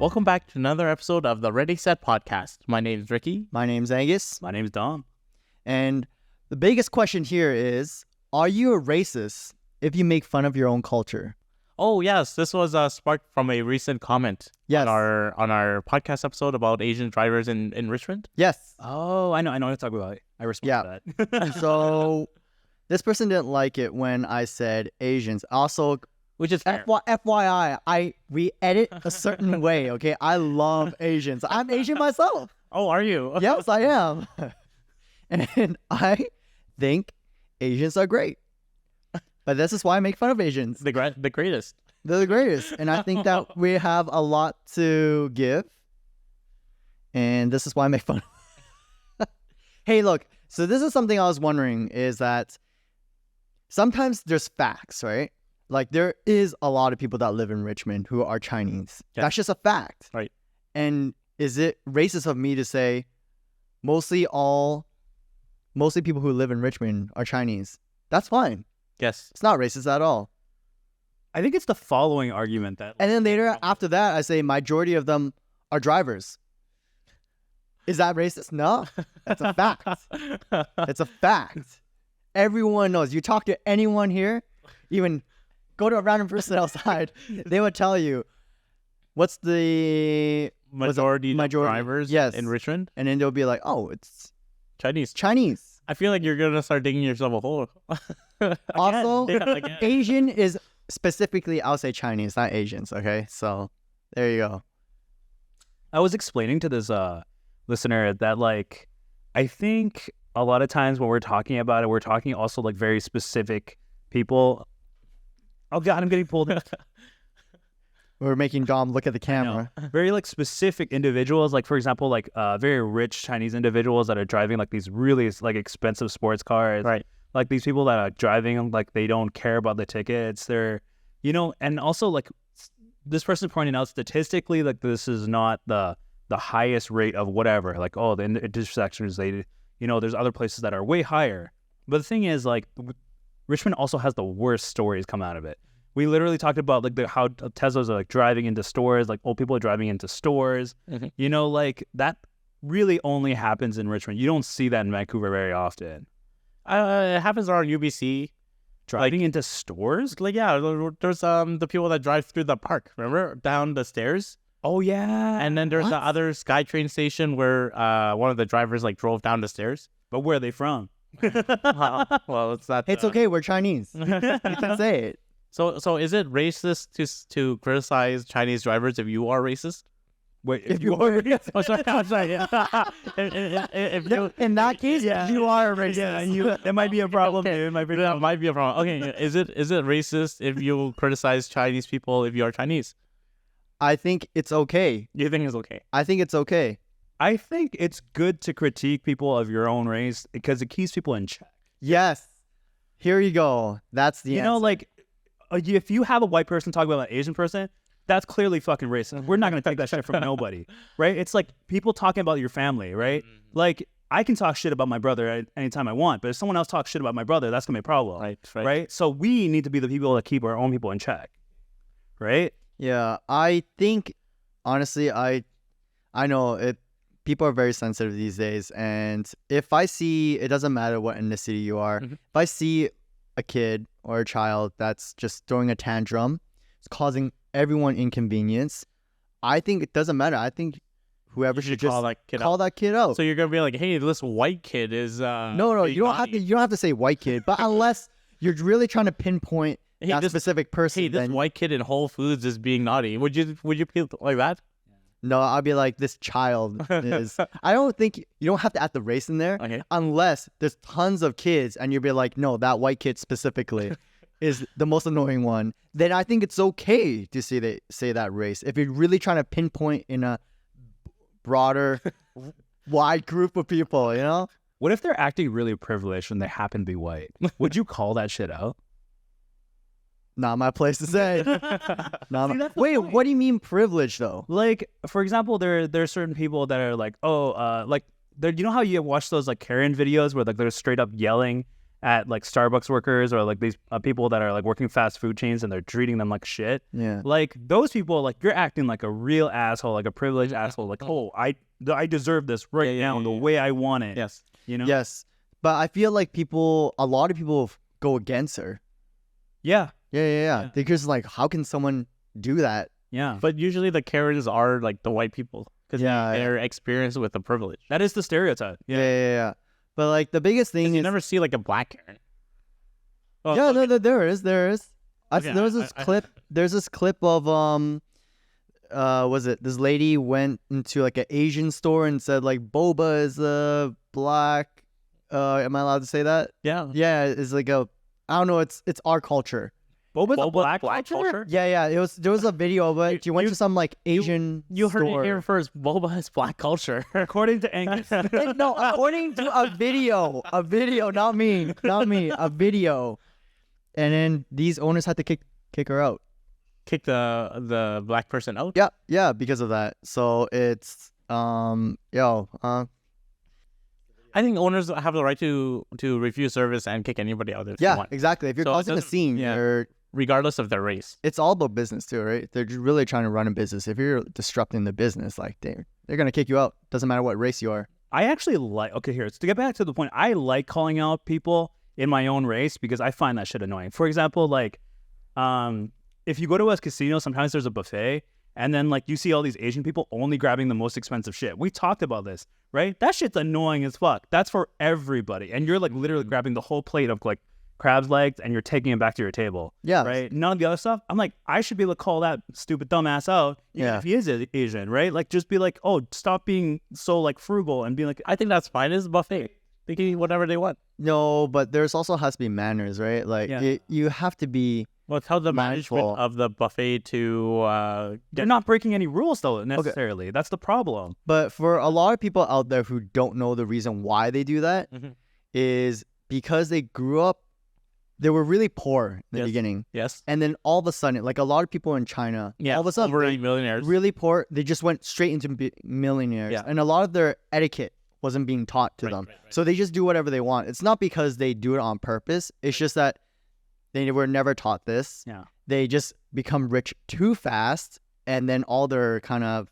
Welcome back to another episode of the Ready Set podcast. My name is Ricky. My name's Angus. My name's Dom. And the biggest question here is, are you a racist if you make fun of your own culture? Oh yes, this was sparked from a recent comment Yes. on our podcast episode about Asian drivers in Richmond. Yes. Oh, I know what to talk about. I respect that. So this person didn't like it when I said Asians. Also, Which is fair. FYI, we edit a certain way, okay? I love Asians. I'm Asian myself. Oh, are you? Yes, I am. And I think Asians are great. But this is why I make fun of Asians. the greatest. They're the greatest. And I think that we have a lot to give. And this is why I make fun. Hey, look. So this is something I was wondering is that sometimes there's facts, right? Like there is a lot of people that live in Richmond who are Chinese. Yeah. That's just a fact. Right. And is it racist of me to say mostly people who live in Richmond are Chinese? That's fine. Yes. It's not racist at all. I think it's the following argument that... And then later after that, I say majority of them are drivers. Is that racist? No, that's a fact. It's a fact. Everyone knows. You talk to anyone here, even go to a random person outside, they would tell you, what's the Majority drivers Yes. in Richmond? And then they'll be like, oh, it's Chinese. Chinese. I feel like you're going to start digging yourself a hole. Also, Again. Asian is specifically, I'll say Chinese, not Asians, okay? So there you go. I was explaining to this listener that, like, I think a lot of times when we're talking about it, we're talking also, like, very specific people. Oh, God, I'm getting pulled in. We're making Dom look at the camera. Very, like, specific individuals, like, for example, like very rich Chinese individuals that are driving, like, these really, like, expensive sports cars. Right. Like, these people that are driving, like, they don't care about the tickets. They're, and also, like, this person pointing out statistically, like, this is not the highest rate of whatever. Like, oh, the intersections, there's other places that are way higher. But the thing is, like, Richmond also has the worst stories come out of it. We literally talked about, like, how Teslas are, like, driving into stores, like, old people are driving into stores. Mhm. Like, that really only happens in Richmond. You don't see that in Vancouver very often. It happens around UBC. Driving into stores? Like, yeah, there's the people that drive through the park, remember? Down the stairs. Oh, yeah. And then there's the other SkyTrain station where one of the drivers, like, drove down the stairs. But where are they from? Well, it's not... Hey, it's okay. We're Chinese. You can say it. So is it racist to criticize Chinese drivers if you are racist? Wait, If you are Oh, sorry, I'm sorry. Yeah. if you, in that case, you are a racist. that might be a problem. okay, It might be that might be a problem. Okay, is it racist if you criticize Chinese people if you are Chinese? I think it's okay. You think it's okay? I think it's okay. I think it's good to critique people of your own race because it keeps people in check. Yes. Here you go. That's the answer. Like, if you have a white person talking about an Asian person, that's clearly fucking racist. We're not going to take that shit from nobody, right? It's like people talking about your family, right? Like, I can talk shit about my brother anytime I want, but if someone else talks shit about my brother, that's going to be a problem, right? So we need to be the people that keep our own people in check, right? Yeah, I think, honestly, I know it. People are very sensitive these days, and if I see, it doesn't matter what ethnicity you are, Mhm. if I see a kid or a child that's just throwing a tantrum, it's causing everyone inconvenience, I think it doesn't matter. I think whoever should just call that kid call out. that kid out. So you're gonna be like, hey, this white kid is No, you don't have to say white kid, but unless you're really trying to pinpoint Hey, that this- specific person, Hey, this then white kid in Whole Foods is being naughty. Would you feel like that? no, I'll be like, this child is. I don't think you don't have to add the race in there. Okay. Unless there's tons of kids and you'll be like, no, that white kid specifically is the most annoying one, then I think it's okay to say that race. If you're really trying to pinpoint in a broader, wide group of people, What if they're acting really privileged and they happen to be white? Would you call that shit out? Not my place to say. that's the Wait, point. what do you mean privilege though? Like, for example, there are certain people that are like, like, you know how you watch those, like, Karen videos where, like, they're straight up yelling at like Starbucks workers or like these people that are like working fast food chains and they're treating them like shit. Yeah. Like those people, like you're acting like a real asshole, like a privileged asshole. Like, oh, I deserve this right now the way I want it. Yes. You know? Yes. But I feel like a lot of people go against her. Yeah. Yeah. They're just like, how can someone do that? Yeah. But usually the Karens are like the white people because Yeah, they're experienced with the privilege. That is the stereotype. Yeah. But like the biggest thing You is never see like a black Karen. Oh, yeah, okay. no, there is. Okay, There was this clip. There's this clip of was it this lady went into like an Asian store and said like boba is a black. Am I allowed to say that? Yeah. Yeah, it's like I don't know. It's our culture. Boba's a Boba- black culture? Yeah. There was a video of it. She went to some like Asian You heard store. it here first. Boba is black culture. According to Angus. No, according to a video, not me, a video, and then these owners had to kick her out. Kick the black person out. Yeah, because of that. So it's I think owners have the right to refuse service and kick anybody out if they yeah, want, exactly. If you're So it causing a doesn't- scene, yeah. regardless of their race. it's all about business too, right? They're just really trying to run a business. If you're disrupting the business, like they're gonna kick you out. Doesn't matter what race you are. I actually okay, here, to get back to the point, I like calling out people in my own race because I find that shit annoying. For example, like, if you go to a casino, sometimes there's a buffet, and then like you see all these Asian people only grabbing the most expensive shit. We talked about this, right? That shit's annoying as fuck. That's for everybody, and you're like literally grabbing the whole plate of like crab's legs, and you're taking it back to your table. Yeah. Right. None of the other stuff. I'm like, I should be able to call that stupid dumbass out, even Yeah. if he is Asian, right? Like, just be like, oh, stop being so like frugal and be like, I think that's fine. It's a buffet. They can eat whatever they want. No, but there's also has to be manners, right? Like Yeah. you have to be. Well, tell the management Mindful. of the buffet to they're not breaking any rules though necessarily. That's the problem. But for a lot of people out there who don't know the reason why they do that is Mhm. because they grew up. They were really poor in the Yes. beginning, yes. and then all of a sudden, like a lot of people in China, Yeah. all of a sudden, over they- 8 millionaires. really poor, they just went straight into millionaires, Yeah. and a lot of their etiquette wasn't being taught to Right, them. right, right. So they just do whatever they want. It's not because they do it on purpose. It's just that they were never taught this. Yeah. They just become rich too fast, and then all their kind of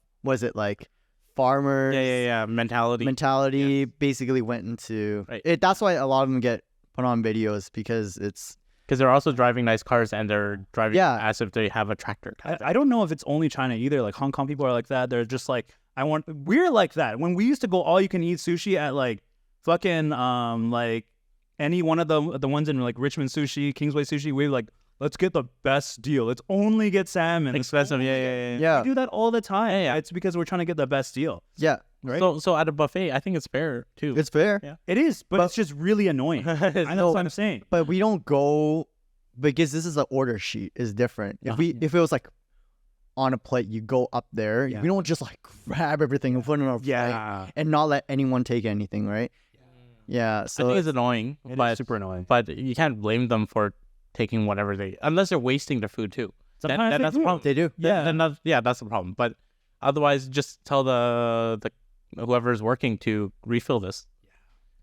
like farmers Yeah. mentality basically went into Right. it. That's why a lot of them get put on videos because it's Because they're also driving nice cars and they're driving Yeah. as if they have a tractor. I don't know if it's only China either. Like Hong Kong people are like that. They're just like, we're like that. When we used to go all you can eat sushi at like fucking like any one of the ones in like Richmond Sushi, Kingsway Sushi, we're like, let's get the best deal. Let's only get salmon. Let's Expensive. only Yeah. yeah We do that all the time. Yeah. It's because we're trying to get the best deal. yeah Right? So at a buffet, I think it's fair too. it's fair. Yeah. It is, but it's just really annoying. I know No. what I'm saying. But we don't go because this is an order sheet is different. If it was like on a plate, you go up there. Yeah. We don't just like grab everything and put it on a plate and not let anyone take anything, right? Yeah. I So think it's annoying, It is but super annoying. you can't blame them for taking whatever unless they're wasting the food too. Sometimes they That's do. the problem. they do. Yeah. That's the problem. But otherwise, just tell the whoever's working to refill this.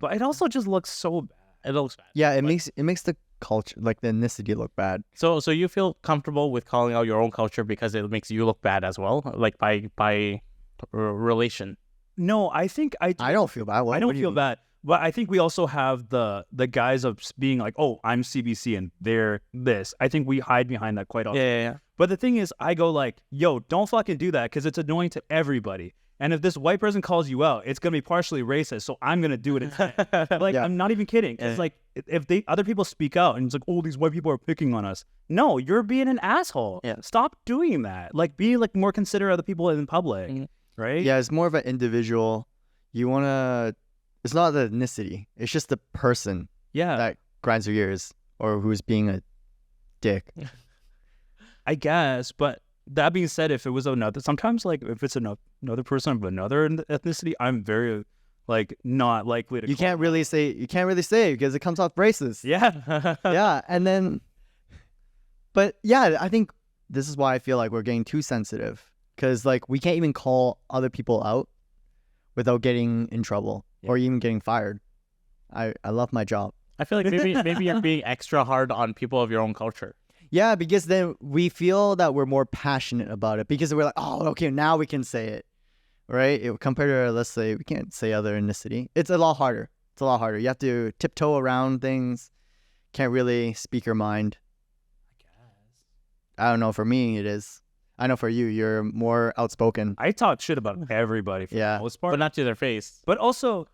But it also just looks so bad. It looks bad. Yeah. It But- makes the culture, like the ethnicity, look bad. So you feel comfortable with calling out your own culture because it makes you look bad as well, like by relation. No, I think I I don't feel bad. What, I what don't do you feel mean? bad. But I think we also have the guise of being like, oh, I'm CBC and they're this. I think we hide behind that quite often. Yeah. But the thing is, I go like, yo, don't fucking do that because it's annoying to everybody. And if this white person calls you out, it's going to be partially racist. So I'm going to do it instead. Like, Yeah. I'm not even kidding. It's like, if other people speak out and it's like, oh, these white people are picking on us. No, you're being an asshole. Yeah. Stop doing that. Like, be like more considerate of the people in public. Mhm. Right? Yeah, it's more of an individual. You wanna. It's not the ethnicity. It's just the person Yeah. that grinds your gears or who's being a dick. I guess, but that being said, if it was sometimes like if it's another person of another ethnicity, I'm very like not likely to. You can't really say because it comes off racist. Yeah. Yeah, and then, but yeah, I think this is why I feel like we're getting too sensitive because like we can't even call other people out without getting in trouble or even getting fired. I love my job. I feel like maybe you're being extra hard on people of your own culture. Yeah, because then we feel that we're more passionate about it because we're like, oh, okay, now we can say it, right? Compared to, let's say, we can't say other ethnicity. It's a lot harder. It's a lot harder. You have to tiptoe around things. Can't really speak your mind. I guess. I don't know. For me, it is. I know for you, you're more outspoken. I talk shit about everybody for Yeah. the most part. But not to their face. But also,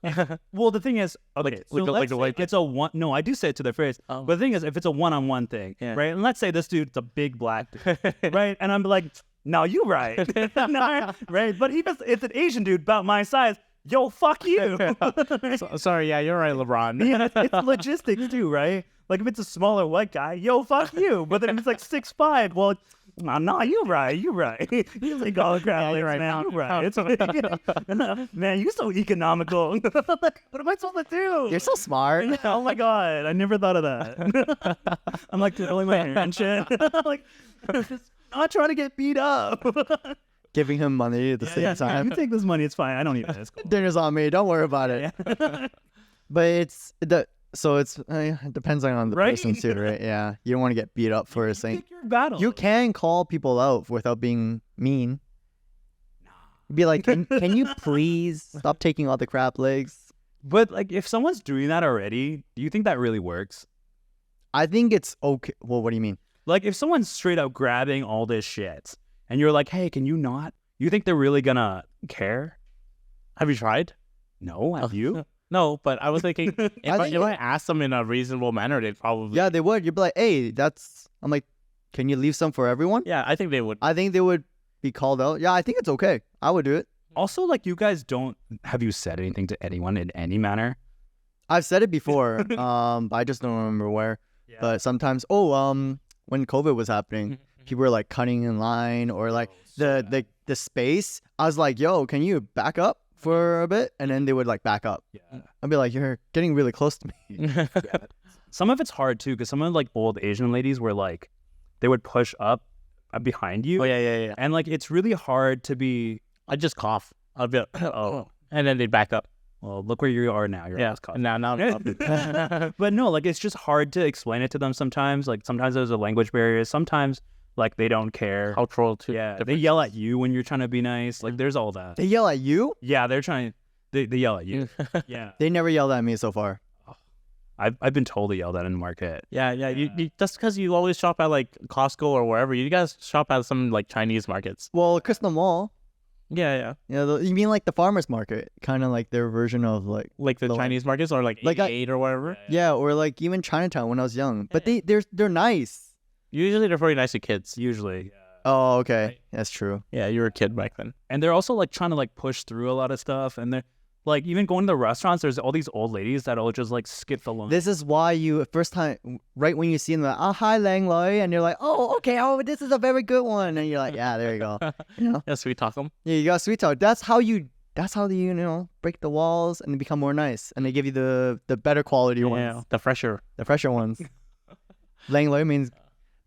well, the thing is, okay, so like the let's white say it's a one. No, I do say it to their face. Oh. But the thing is, if it's a one-on-one thing, Yeah. right? And let's say this dude's a big black dude, right? And I'm like, no, you right, No, right? But it's an Asian dude about my size. Yo, fuck you. Sorry, yeah, you're right, LeBron. Yeah, it's logistics too, right? Like if it's a smaller white guy, yo, fuck you. But then if it's like 6'5", well, no, you're right. You think all the crap, you're right. man. You're right. It's, man, you're so economical. What am I supposed to do? You're so smart. Yeah, oh my god, I never thought of that. I'm like twirling my hair and shit. Like, just not trying to get beat up. Giving him money at the same time. You take this money, it's fine. I don't need it. It's cool. Dinner's on me. Don't worry about it. Yeah. But it's it depends on the Right? person too, right? Yeah, you don't want to get beat up for saying. Pick your battle. You can call people out without being mean. Be like, can you please stop taking all the crap legs? But like, if someone's doing that already, do you think that really works? I think it's okay. Well, what do you mean? Like, if someone's straight up grabbing all this shit, and you're like, "Hey, can you not?" You think they're really gonna care? Have you tried? No, have you? No, but I was thinking if think I ask them in a reasonable manner, they'd probably. Yeah, they would. You'd be like, hey, I'm like, can you leave some for everyone? Yeah, I think they would. I think they would be called out. Yeah, I think it's okay. I would do it. Also, like, you guys don't. Have you said anything to anyone in any manner? I've said it before. But I just don't remember where. Yeah. But sometimes, when COVID was happening, people were like cutting in line or like the space. I was like, yo, can you back up for a bit? And then they would like back up. Yeah. I'd be like, you're getting really close to me. Some of it's hard too, because some of like old Asian ladies were like, they would push up behind you. Oh yeah. And like, it's really hard to be. I'd just cough. I'd be like, oh, and then they'd back up. Well, look where you are now. You're Yeah, almost caught. now I'm coughing. But no, like, it's just hard to explain it to them sometimes. Like, sometimes there's a language barrier. Sometimes, like, they don't care. Cultural too. Yeah, they yell at you when you're trying to be nice. Like, there's all that. They yell at you? Yeah, they're trying. They yell at you. Yeah, They never yelled at me so far. I've been totally yelled at in the market. Yeah. You just because you always shop at like Costco or wherever, you guys shop at some like Chinese markets. Well, Crystal Mall. Yeah. You mean like the farmer's market? Kind of like their version of like. Like the The- Chinese markets or like Like 88 or whatever. Yeah, or like even Chinatown when I was young. But they're nice. Usually they're pretty nice to kids. Usually. Oh, okay. Right. That's true. Yeah, you were a kid back then. And they're also like trying to like push through a lot of stuff. And they're like, even going to the restaurants, there's all these old ladies that'll just like skip the line. This is why first time, right when you see them, like, oh, hi, Lang Loi. And you're like, oh, okay, this is a very good one. And you're like, yeah, there you go. You know? Yeah, sweet talk them. Yeah, you got sweet talk. That's how you break the walls and become more nice. And they give you the better quality Yeah, ones, the fresher. the fresher ones. Lang Loi means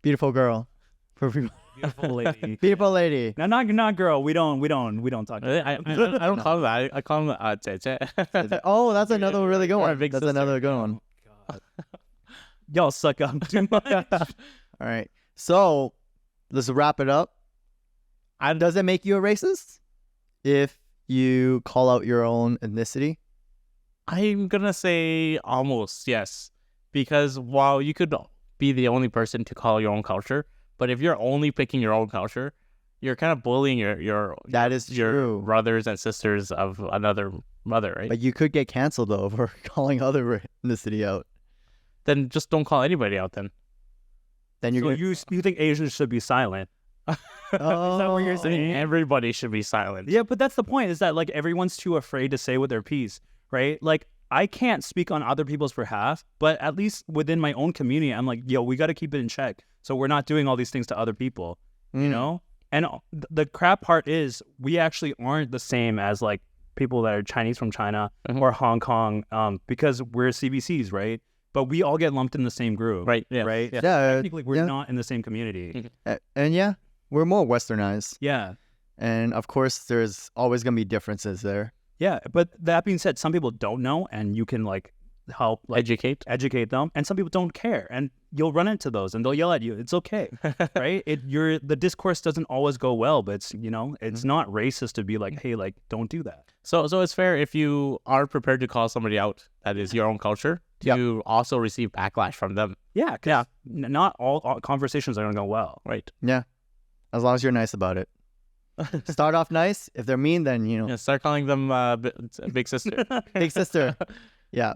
beautiful girl. For people. Beautiful lady. Beautiful lady. Now, not girl. We don't talk. I don't call them that. I call them Jie. Oh, that's another really good Or a one. big That's sister. another good one. God. Y'all suck up too much. All right. So let's wrap it up. Does it make you a racist if you call out your own ethnicity? I'm gonna say almost yes, because while you could be the only person to call your own culture, but if you're only picking your own culture, you're kind of bullying your That is your true. brothers and sisters of another mother, right? But you could get canceled though for calling other ethnicity out. Then just don't call anybody out. Then Then you're So gonna. you think Asians should be silent? Oh, Is that what you're saying? everybody should be silent. Yeah, but that's the point. Is that like everyone's too afraid to say with their piece, right? Like I can't speak on other people's behalf, but at least within my own community, I'm like, yo, we got to keep it in check. So we're not doing all these things to other people, you know? And the crap part is we actually aren't the same as like people that are Chinese from China or Hong Kong because we're CBCs, right? But we all get lumped in the same group, Right. Yeah. right? Yeah. Yeah. Technically, we're yeah. not in the same community. And yeah, we're more westernized. Yeah. And of course, there's always going to be differences there. Yeah, but that being said, some people don't know, and you can like help like Educate. them, and some people don't care, and you'll run into those and they'll yell at you. It's okay. Right? The discourse doesn't always go well, but it's, you know, it's not racist to be like, hey, like, don't do that. So it's fair if you are prepared to call somebody out that is your own culture to also receive backlash from them. Yeah, not all conversations are gonna go well. Right. Yeah. As long as you're nice about it. Start off nice. If they're mean, then, you know, Yeah, start calling them big sister. big sister. Yeah.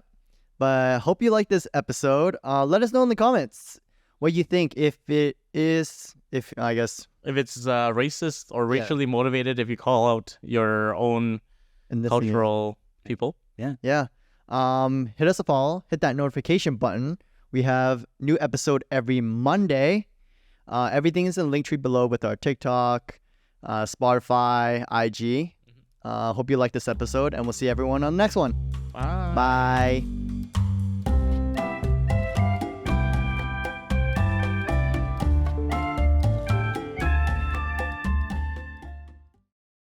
But hope you like this episode. Let us know in the comments what you think. If it's racist or racially motivated, if you call out your own cultural people. Yeah. Hit us a follow. Hit that notification button. We have new episode every Monday. Everything is in the link tree below with our TikTok, Spotify, IG. Hope you like this episode, and we'll see everyone on the next one. Bye. Bye.